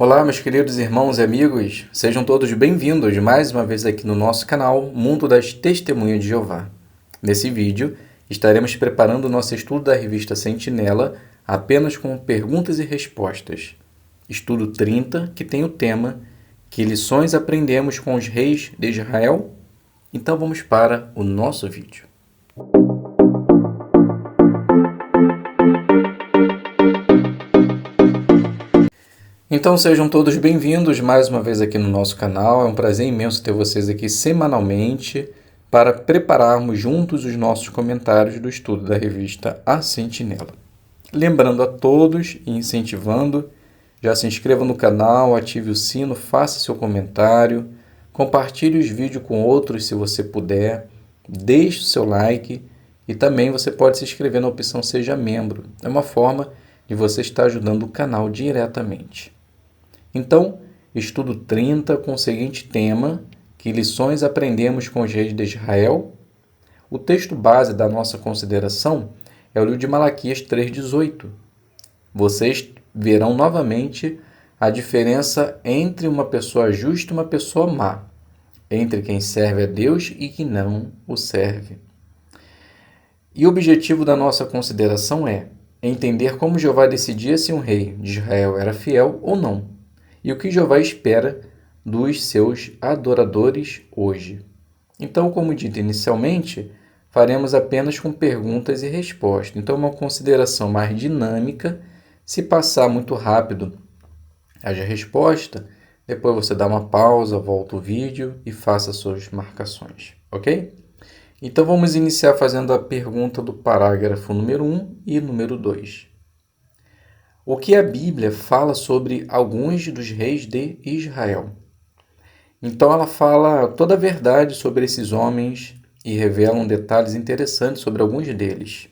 Olá, meus queridos irmãos e amigos, sejam todos bem-vindos mais uma vez aqui no nosso canal Mundo das Testemunhas de Jeová. Nesse vídeo, estaremos preparando o nosso estudo da revista Sentinela apenas com perguntas e respostas. Estudo 30, que tem o tema Que lições aprendemos com os reis de Israel? Então vamos para o nosso vídeo. Então sejam todos bem-vindos mais uma vez aqui no nosso canal. É um prazer imenso ter vocês aqui semanalmente para prepararmos juntos os nossos comentários do estudo da revista A Sentinela. Lembrando a todos e incentivando, já se inscreva no canal, ative o sino, faça seu comentário, compartilhe os vídeos com outros se você puder, deixe o seu like e também você pode se inscrever na opção Seja Membro. É uma forma de você estar ajudando o canal diretamente. Então, estudo 30 com o seguinte tema, que lições aprendemos com os reis de Israel? O texto base da nossa consideração é o livro de Malaquias 3,18. Vocês verão novamente a diferença entre uma pessoa justa e uma pessoa má, entre quem serve a Deus e quem não o serve. E o objetivo da nossa consideração é entender como Jeová decidia se um rei de Israel era fiel ou não, e o que Jeová espera dos seus adoradores hoje. Então, como dito inicialmente, faremos apenas com perguntas e respostas. Então, uma consideração mais dinâmica. Se passar muito rápido haja resposta, depois você dá uma pausa, volta o vídeo e faça suas marcações, ok? Então, vamos iniciar fazendo a pergunta do parágrafo número 1 e número 2. O que a Bíblia fala sobre alguns dos reis de Israel? Então ela fala toda a verdade sobre esses homens e revela detalhes interessantes sobre alguns deles.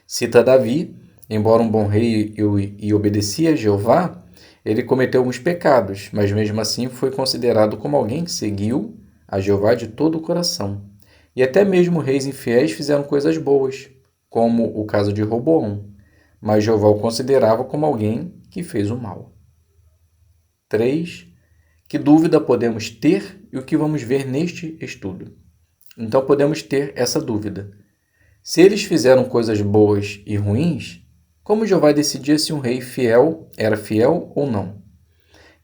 Cita Davi, embora um bom rei e obedecia a Jeová, ele cometeu alguns pecados, mas mesmo assim foi considerado como alguém que seguiu a Jeová de todo o coração. E até mesmo reis infiéis fizeram coisas boas, como o caso de Roboão. Mas Jeová o considerava como alguém que fez o mal. 3. Que dúvida podemos ter e o que vamos ver neste estudo? Então podemos ter essa dúvida. Se eles fizeram coisas boas e ruins, como Jeová decidia se um rei fiel era fiel ou não?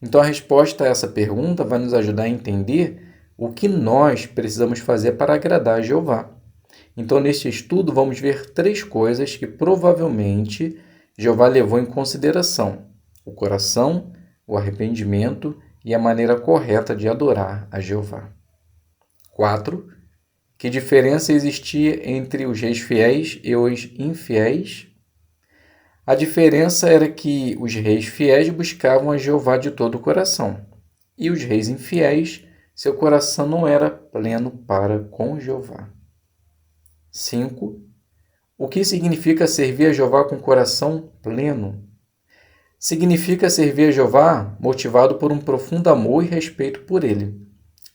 Então a resposta a essa pergunta vai nos ajudar a entender o que nós precisamos fazer para agradar a Jeová. Então, neste estudo, vamos ver 3 coisas que provavelmente Jeová levou em consideração: o coração, o arrependimento e a maneira correta de adorar a Jeová. 4. Que diferença existia entre os reis fiéis e os infiéis? A diferença era que os reis fiéis buscavam a Jeová de todo o coração, e os reis infiéis, seu coração não era pleno para com Jeová. 5. O que significa servir a Jeová com coração pleno? Significa servir a Jeová motivado por um profundo amor e respeito por Ele.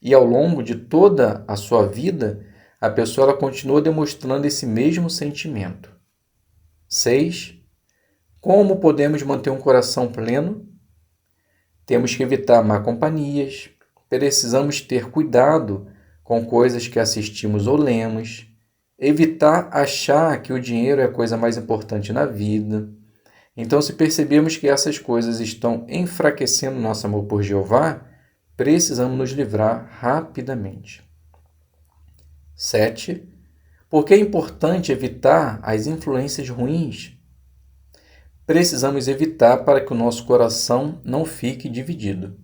E ao longo de toda a sua vida, a pessoa ela continua demonstrando esse mesmo sentimento. 6. Como podemos manter um coração pleno? Temos que evitar má companhias, precisamos ter cuidado com coisas que assistimos ou lemos, evitar achar que o dinheiro é a coisa mais importante na vida. Então, se percebemos que essas coisas estão enfraquecendo nosso amor por Jeová, precisamos nos livrar rapidamente. 7. Por que é importante evitar as influências ruins? Precisamos evitar para que o nosso coração não fique dividido.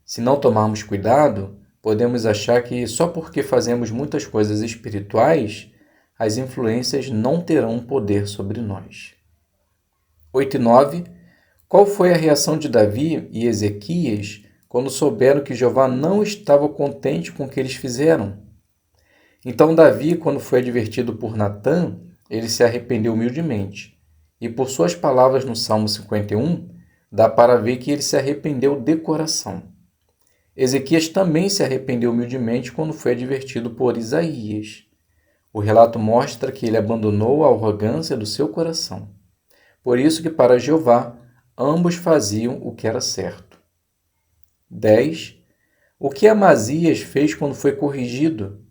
Se não tomarmos cuidado, podemos achar que só porque fazemos muitas coisas espirituais, as influências não terão poder sobre nós. 8 e 9. Qual foi a reação de Davi e Ezequias quando souberam que Jeová não estava contente com o que eles fizeram? Então Davi, quando foi advertido por Natã, ele se arrependeu humildemente. E por suas palavras no Salmo 51, dá para ver que ele se arrependeu de coração. Ezequias também se arrependeu humildemente quando foi advertido por Isaías. O relato mostra que ele abandonou a arrogância do seu coração. Por isso que para Jeová, ambos faziam o que era certo. 10. O que Amazias fez quando foi corrigido?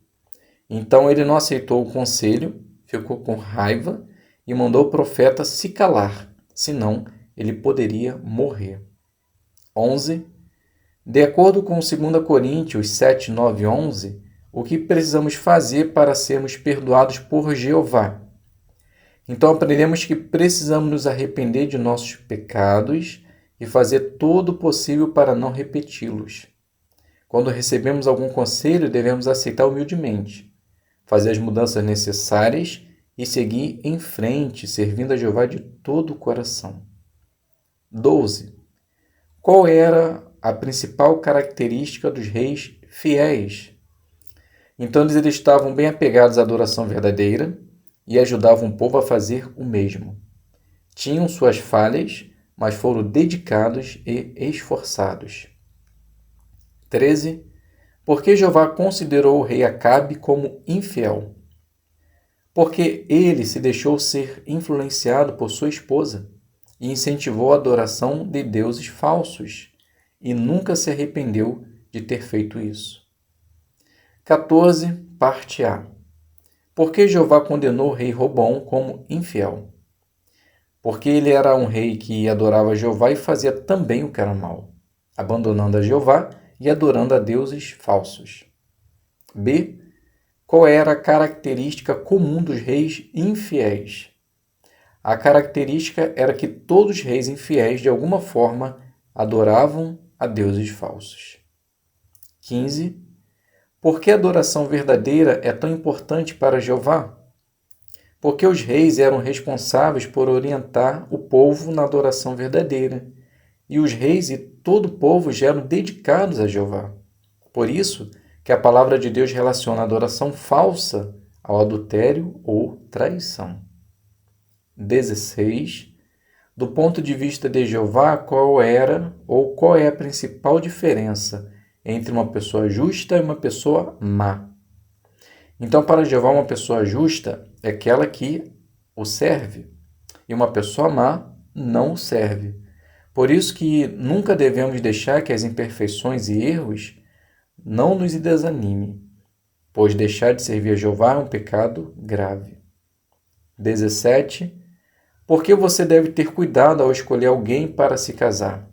Então ele não aceitou o conselho, ficou com raiva e mandou o profeta se calar, senão ele poderia morrer. 11. De acordo com 2 Coríntios 7, 9 e 11, o que precisamos fazer para sermos perdoados por Jeová? Então aprendemos que precisamos nos arrepender de nossos pecados e fazer todo o possível para não repeti-los. Quando recebemos algum conselho, devemos aceitar humildemente, fazer as mudanças necessárias e seguir em frente, servindo a Jeová de todo o coração. 12. Qual era a principal característica dos reis fiéis? Então eles estavam bem apegados à adoração verdadeira e ajudavam o povo a fazer o mesmo. Tinham suas falhas, mas foram dedicados e esforçados. 13. Por que Jeová considerou o rei Acabe como infiel? Porque ele se deixou ser influenciado por sua esposa e incentivou a adoração de deuses falsos e nunca se arrependeu de ter feito isso. 14. Parte A. Por que Jeová condenou o rei Roboão como infiel? Porque ele era um rei que adorava Jeová e fazia também o que era mal, abandonando a Jeová e adorando a deuses falsos. B. Qual era a característica comum dos reis infiéis? A característica era que todos os reis infiéis, de alguma forma, adoravam a deuses falsos. 15. Por que a adoração verdadeira é tão importante para Jeová? Porque os reis eram responsáveis por orientar o povo na adoração verdadeira, e os reis e todo o povo já eram dedicados a Jeová. Por isso que a palavra de Deus relaciona a adoração falsa ao adultério ou traição. 16. Do ponto de vista de Jeová, qual era ou qual é a principal diferença entre uma pessoa justa e uma pessoa má? Então, para Jeová, uma pessoa justa é aquela que o serve, e uma pessoa má não o serve. Por isso que nunca devemos deixar que as imperfeições e erros não nos desanime, pois deixar de servir a Jeová é um pecado grave. 17. Por que você deve ter cuidado ao escolher alguém para se casar?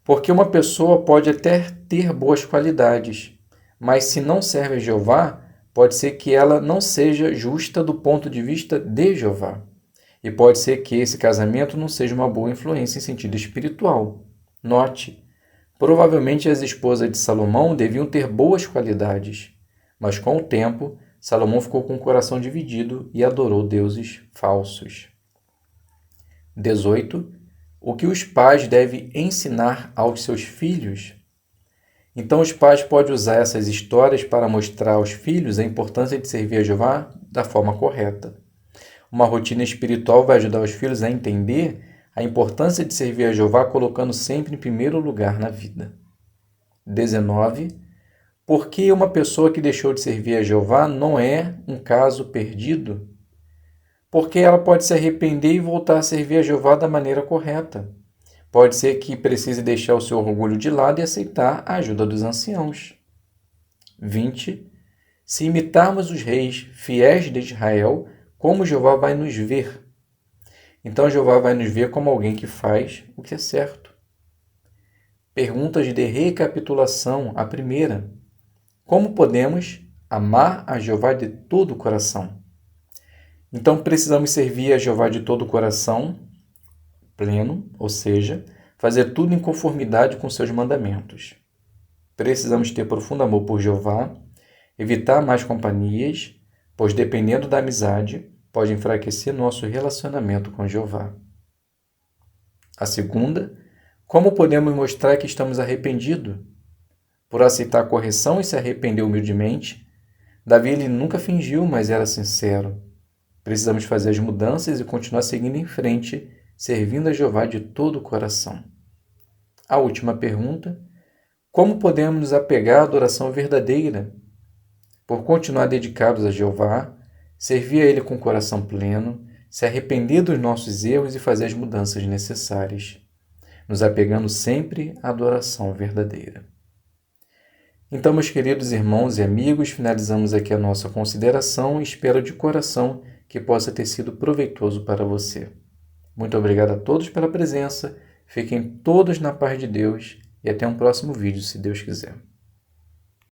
Porque uma pessoa pode até ter boas qualidades, mas se não serve a Jeová, pode ser que ela não seja justa do ponto de vista de Jeová. E pode ser que esse casamento não seja uma boa influência em sentido espiritual. Note, provavelmente as esposas de Salomão deviam ter boas qualidades, mas com o tempo, Salomão ficou com o coração dividido e adorou deuses falsos. 18. O que os pais devem ensinar aos seus filhos? Então, os pais podem usar essas histórias para mostrar aos filhos a importância de servir a Jeová da forma correta. Uma rotina espiritual vai ajudar os filhos a entender a importância de servir a Jeová colocando sempre em primeiro lugar na vida. 19. Por que uma pessoa que deixou de servir a Jeová não é um caso perdido? Porque ela pode se arrepender e voltar a servir a Jeová da maneira correta. Pode ser que precise deixar o seu orgulho de lado e aceitar a ajuda dos anciãos. 20. Se imitarmos os reis fiéis de Israel, como Jeová vai nos ver? Então Jeová vai nos ver como alguém que faz o que é certo. Perguntas de recapitulação. A primeira: como podemos amar a Jeová de todo o coração? Então precisamos servir a Jeová de todo o coração pleno, ou seja, fazer tudo em conformidade com seus mandamentos. Precisamos ter profundo amor por Jeová, evitar más companhias, pois dependendo da amizade, pode enfraquecer nosso relacionamento com Jeová. A segunda: como podemos mostrar que estamos arrependidos? Por aceitar a correção e se arrepender humildemente. Davi ele nunca fingiu, mas era sincero. Precisamos fazer as mudanças e continuar seguindo em frente, servindo a Jeová de todo o coração. A última pergunta: como podemos nos apegar à adoração verdadeira? Por continuar dedicados a Jeová, servir a Ele com o coração pleno, se arrepender dos nossos erros e fazer as mudanças necessárias. nos apegando sempre à adoração verdadeira. Então, meus queridos irmãos e amigos, finalizamos aqui a nossa consideração e espero de coração que possa ter sido proveitoso para você. Muito obrigado a todos pela presença, fiquem todos na paz de Deus e até um próximo vídeo, se Deus quiser.